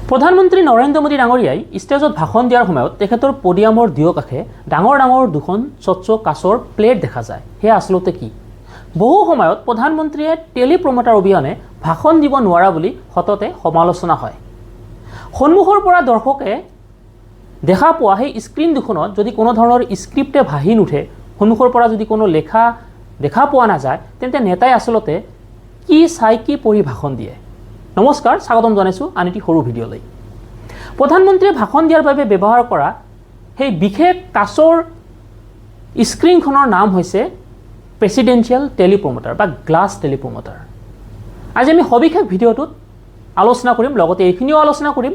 প্ৰধানমন্ত্ৰী নৰেন্দ্ৰ মোদী ডাঙৰীয়াই ষ্টেজত ভাষণ দিয়াৰ সময়ত তেখেতৰ পডিয়ামৰ দুয়োকাষে ডাঙৰ ডাঙৰ দুখন স্বচ্ছ কাঁচৰ প্লেট দেখা যায়। সেয়া আচলতে কি? বহু সময়ত প্ৰধানমন্ত্ৰীয়ে টেলিপ্ৰমটাৰ অবিহনে ভাষণ দিব নোৱাৰা বুলি সততে সমালোচনা হয়। সন্মুখৰ পৰা দৰ্শকে দেখা পোৱা সেই স্ক্ৰীন দুখনত যদি কোনো ধৰণৰ স্ক্ৰিপ্টে ভাহি নুঠে, সন্মুখৰ পৰা যদি কোনো লেখা দেখা পোৱা নাযায়, তেন্তে নেতাই আচলতে কি চাই কি পঢ়ি ভাষণ দিয়ে? নমস্কাৰ, স্বাগতম জনাইছোঁ আন এটি সৰু ভিডিঅ'লৈ। প্ৰধানমন্ত্ৰীয়ে ভাষণ দিয়াৰ বাবে ব্যৱহাৰ কৰা সেই বিশেষ কাঁচৰ স্ক্ৰীনখনৰ নাম হৈছে প্ৰেচিডেন্সিয়েল টেলিপ্ৰমটাৰ বা গ্লাছ টেলিপ্ৰমটাৰ। আজি আমি সবিশেষ ভিডিঅ'টোত আলোচনা কৰিম, লগতে এইখিনিও আলোচনা কৰিম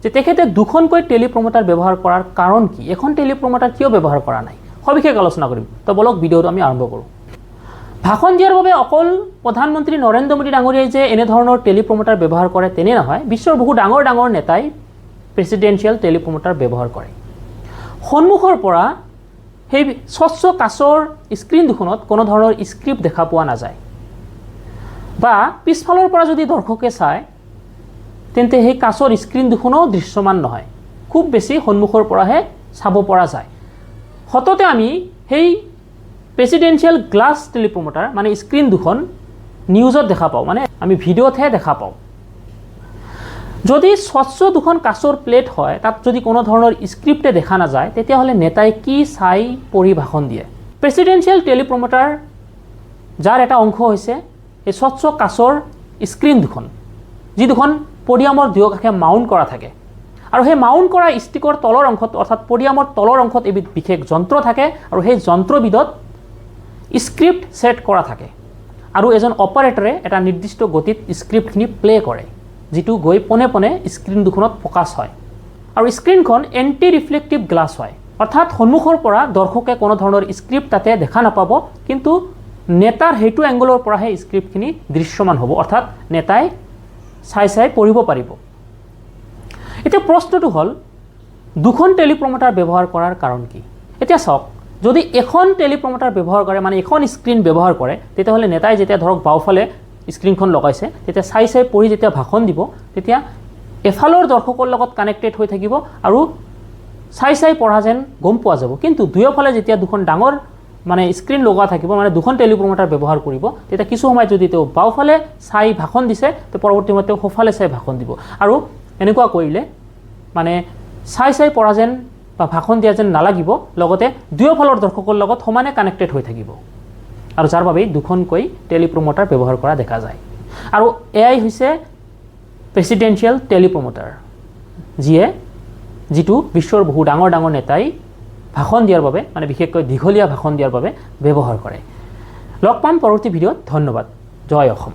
যে তেখেতে দুখনকৈ টেলিপ্ৰমটাৰ ব্যৱহাৰ কৰাৰ কাৰণ কি, এখন টেলিপ্ৰমটাৰ কিয় ব্যৱহাৰ কৰা নাই, সবিশেষ আলোচনা কৰিম। তো বলক ভিডিঅ'টো আমি আৰম্ভ কৰোঁ। ভাষণ দিয়াৰ বাবে অকল প্ৰধানমন্ত্ৰী নৰেন্দ্ৰ মোদী ডাঙৰীয়াই যে এনেধৰণৰ টেলিপ্ৰমটাৰ ব্যৱহাৰ কৰে তেনে নহয়, বিশ্বৰ বহু ডাঙৰ ডাঙৰ নেতাই প্ৰেচিডেন্সিয়েল টেলিপ্ৰমটাৰ ব্যৱহাৰ কৰে। সন্মুখৰ পৰা সেই স্বচ্ছ কাঁচৰ স্ক্ৰীন দুখনত কোনো ধৰণৰ স্ক্ৰিপ্ট দেখা পোৱা নাযায়, বা পিছফালৰ পৰা যদি দৰ্শকে চায় তেন্তে সেই কাঁচৰ স্ক্ৰীন দুখনো দৃশ্যমান নহয়, খুব বেছি সন্মুখৰ পৰাহে চাব পৰা যায়। সততে আমি সেই প্ৰেচিডেন্সিয়েল গ্লাছ টেলিপ্ৰমটাৰ মানে স্ক্ৰীন দুখন নিউজত দেখা পাওঁ, মানে আমি ভিডিঅ'তহে দেখা পাওঁ। যদি স্বচ্ছ দুখন কাঁচৰ প্লেট হয়, তাত যদি কোনো ধৰণৰ স্ক্ৰিপ্টে দেখা নাযায়, তেতিয়াহ'লে নেতাই কি চাই পঢ়ি ভাষণ দিয়ে? প্ৰেচিডেন্সিয়েল টেলিপ্ৰমটাৰ যাৰ এটা অংশ হৈছে এই স্বচ্ছ কাঁচৰ স্ক্ৰীন দুখন, যি দুখন পডিয়ামৰ দুয়োকাষে মাউণ্ট কৰা থাকে, আৰু সেই মাউণ্ট কৰা ষ্টিকৰ তলৰ অংশত অৰ্থাৎ পডিয়ামৰ তলৰ অংশত এবিধ বিশেষ যন্ত্ৰ থাকে, আৰু সেই যন্ত্ৰবিধত স্ক্ৰিপ্ট ছেট কৰা থাকে, আৰু এজন অপাৰেটৰে এটা নিৰ্দিষ্ট গতিত স্ক্ৰিপ্টখিনি প্লে কৰে, যিটো গৈ পোনে পোনে স্ক্ৰীন দুখনত ফ'কাছ হয়। আৰু স্ক্ৰীনখন এণ্টি ৰিফ্লেক্টিভ গ্লাছ হয়, অৰ্থাৎ সন্মুখৰ পৰা দৰ্শকে কোনো ধৰণৰ স্ক্ৰিপ্ট তাতে দেখা নাপাব, কিন্তু নেতাৰ সেইটো এংগলৰ পৰাহে স্ক্ৰিপ্টখিনি দৃশ্যমান হ'ব, অৰ্থাৎ নেতাই চাই চাই পঢ়িব পাৰিব। এতিয়া প্ৰশ্নটো হ'ল, দুখন টেলিপ্ৰমটাৰ ব্যৱহাৰ কৰাৰ কাৰণ কি? এতিয়া চাওক, যদি এখন টেলিপ্ৰমটাৰ ব্যৱহাৰ কৰে, মানে এখন স্ক্ৰীন ব্যৱহাৰ কৰে, তেতিয়াহ'লে নেতাই যেতিয়া ধৰক বাওঁফালে স্ক্ৰীনখন লগাইছে, তেতিয়া চাই চাই পঢ়ি যেতিয়া ভাষণ দিব, তেতিয়া এফালৰ দৰ্শকৰ লগত কানেক্টেড হৈ থাকিব আৰু চাই চাই পঢ়া যেন গম পোৱা যাব। কিন্তু দুয়োফালে যেতিয়া দুখন ডাঙৰ মানে স্ক্ৰীন লগোৱা থাকিব, মানে দুখন টেলিপ্ৰমটাৰ ব্যৱহাৰ কৰিব, তেতিয়া কিছু সময়ত যদি তেওঁ বাওঁফালে চাই ভাষণ দিছে, তো পৰৱৰ্তী সময়ত তেওঁ সোঁফালে চাই ভাষণ দিব, আৰু এনেকুৱা কৰিলে মানে চাই চাই পঢ়া যেন বা ভাষণ দিয়া যেন নালাগিব, লগতে দুয়োফালৰ দৰ্শকৰ লগত সমানে কানেক্টেড হৈ থাকিব, আৰু যাৰ বাবেই দুখনকৈ টেলিপ্ৰমটাৰ ব্যৱহাৰ কৰা দেখা যায়। আৰু এয়াই হৈছে প্ৰেচিডেন্সিয়েল টেলিপ্ৰমটাৰ, যিটো বিশ্বৰ বহু ডাঙৰ ডাঙৰ নেতাই ভাষণ দিয়াৰ বাবে, মানে বিশেষকৈ দীঘলীয়া ভাষণ দিয়াৰ বাবে ব্যৱহাৰ কৰে। লগ পাম পৰৱৰ্তী ভিডিঅ'ত। ধন্যবাদ। জয় অসম।